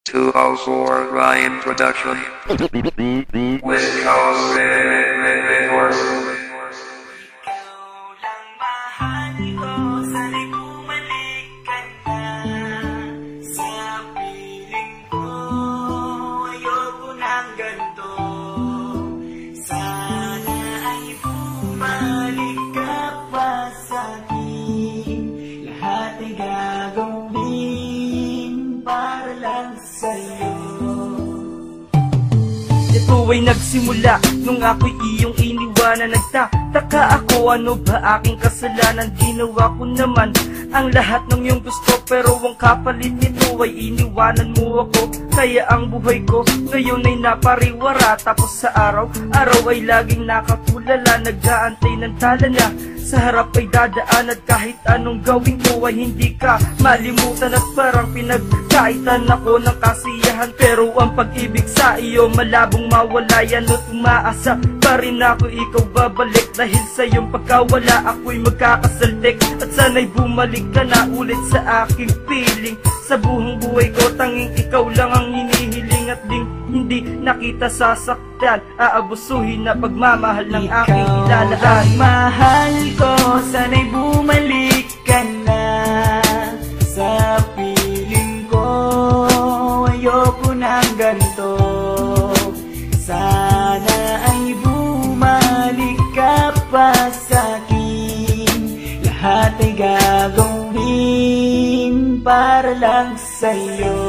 204 Ryan Production with Horse. Ito ay nagsimula nung ako'y iyong iniwanan. Nagtataka ako, ano ba aking kasalanan? Ginawa ko naman ang lahat ng iyong gusto, pero ang kapalit nito ay iniwanan mo ako. Kaya ang buhay ko ngayon ay napariwara. Tapos sa araw-araw ay laging nakatulala. Nag-aantay ng tala na sa harap ay dadaan, at kahit anong gawin ko ay hindi ka malimutan. At parang pinagkaitan ako ng kasiyahan, pero ang pag-ibig sa iyo malabong mawala yan. At umaasa pa rin ako ikaw babalik, dahil sa iyong pagkawala ako'y magkakasaltik. At sana'y bumalik ka na ulit sa aking piling. Sa buong buhay ko tanging ikaw lang ang hinihiling, at hindi nakita sasaktan, aabusuhin na pagmamahal ng aking ilalaan. Ikaw ang mahal ko, sana'y bumalik ka na sa piling ko. Ayoko ng ganito, sana ay bumalik ka pa sa'kin. Lahat ay gagawin para lang sa'yo.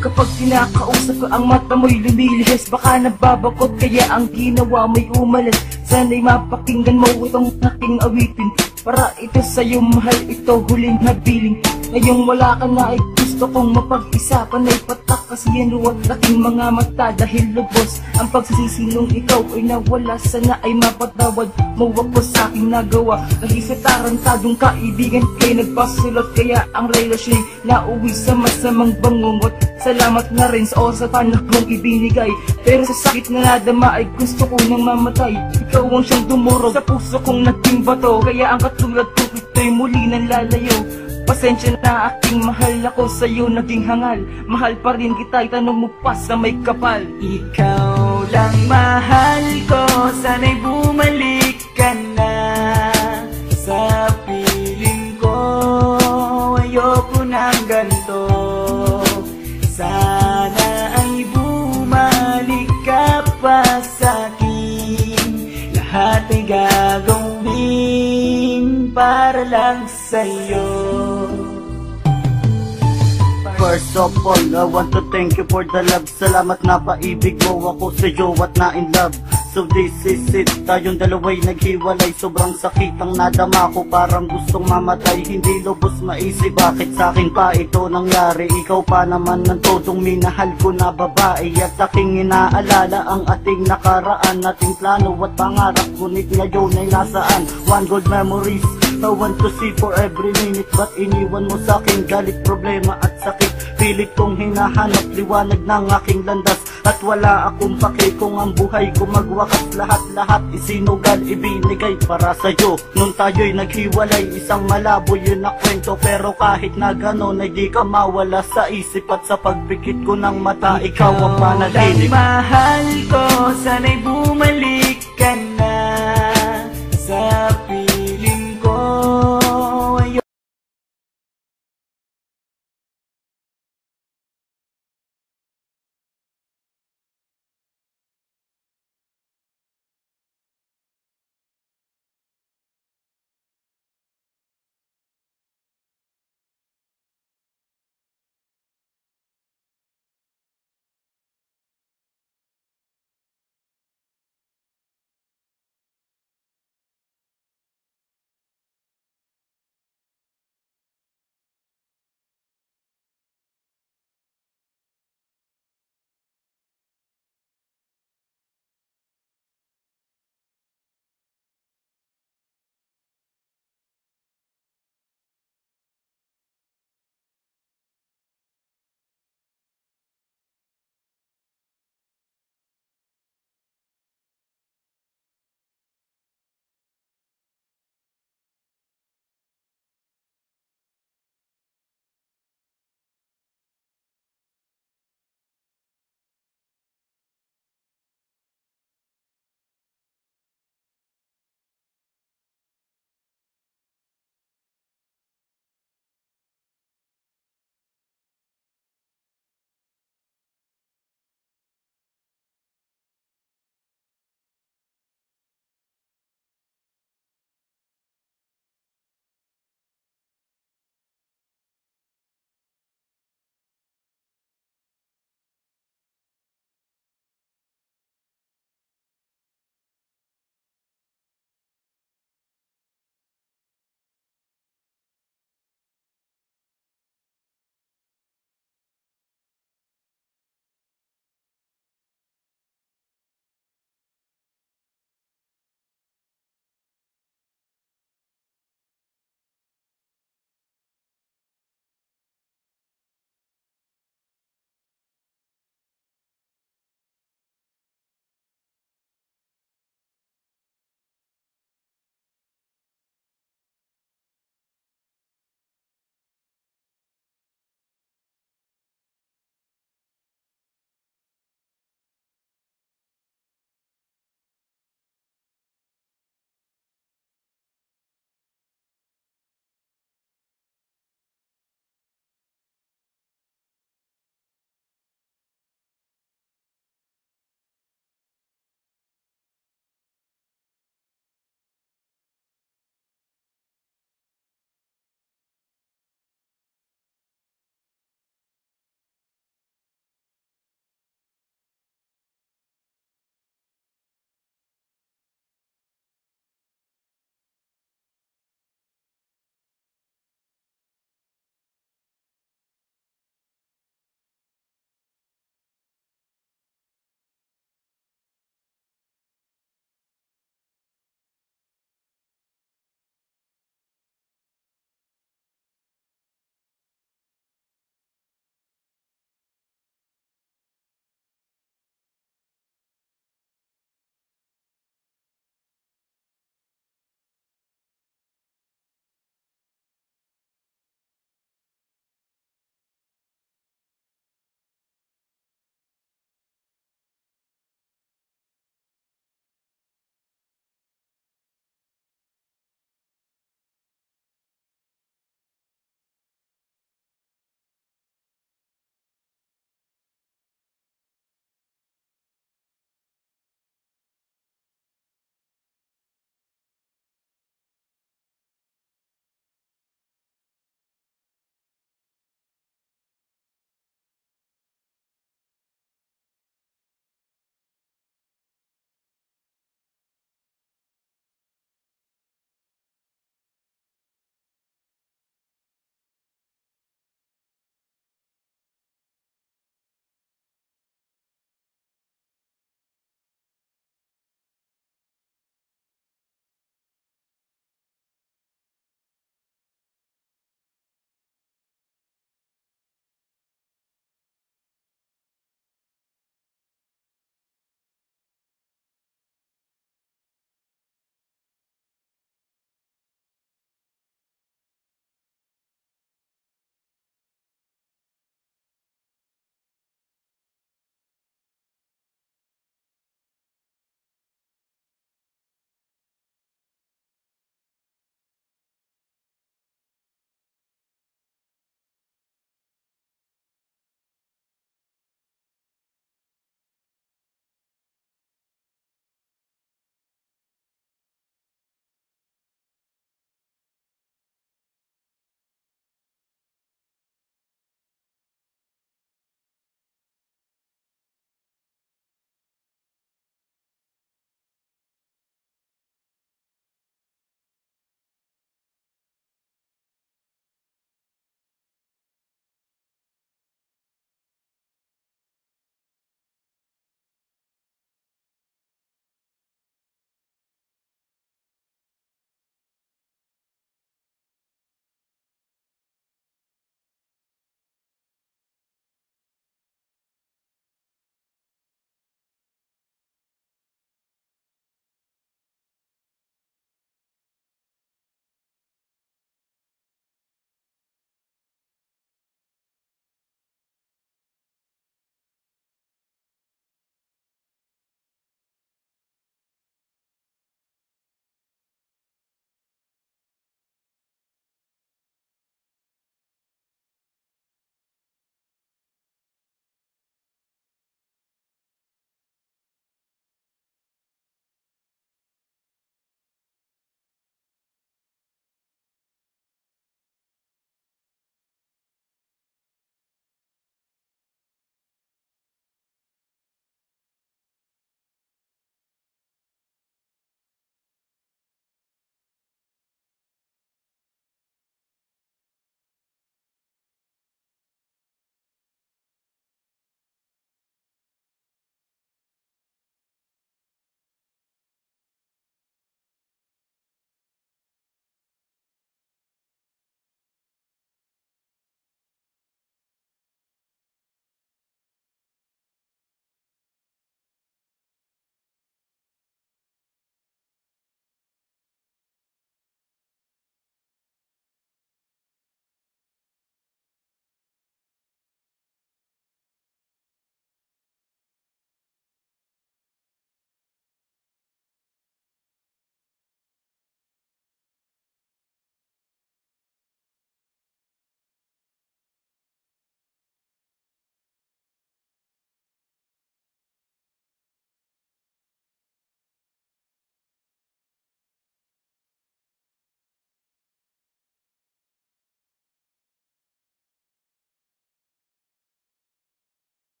Kapag kinakausap ko ang mata mo'y lumilihis, baka nababakot kaya ang ginawa mo'y umalis. Sana'y mapakinggan mo itong aking awitin, para ito sa'yo mahal, ito huling habiling. Ngayong wala ka na ay gusto kong mapag-isa. Panay patak kasi yan luwat aking mga mata, dahil lubos ang pagsisisi nung ikaw ay nawala. Sana ay mapatawad mo ako sa aking nagawa. Kahit sa tarantadong kaibigan kay nagpasulot, kaya ang relasyon nauwi sa masamang bangungot. Salamat na rin sa oras at panak mong ibinigay, pero sa sakit na nadama ay gusto ko nang mamatay. Ikaw ang siyang dumurog sa puso kong naging bato, kaya ang katulad ko ito'y muli nang lalayo. Pasensya na aking mahal, ako sa'yo naging hangal. Mahal pa rin kita, itanong mo pa sa may kapal. Ikaw lang mahal ko, sana'y bumalik ka na sa piling ko. Ayoko ng ganito, sana ay bumalik ka pa sa'kin. Lahat ay gagawin para lang sa'yo. First of all, I want to thank you for the love. Salamat na paibig mo ako sa'yo at na in love. So this is it, tayong dalawa'y naghiwalay. Sobrang sakit ang nadama ko, parang gustong mamatay. Hindi lubos maisip bakit sa'kin pa ito nangyari. Ikaw pa naman ng todong minahal ko na babae, at aking inaalala ang ating nakaraan. Ating plano at pangarap, ngunit ngayon ay nasaan. One good memories I want to see for every minute, but iniwan mo sa'kin galit, problema at sakit. Pilit kong hinahanap liwanag ng aking landas, at wala akong pake kung ang buhay ko magwakas. Lahat-lahat isinugal, ibinigay para sa'yo. Nung tayo'y naghiwalay, isang malabo yun na kwento, pero kahit na ganon ay di ka mawala sa isip. At sa pagpikit ko ng mata, ikaw ang panaginip. Ikaw lang mahal ko, sana'y bumalik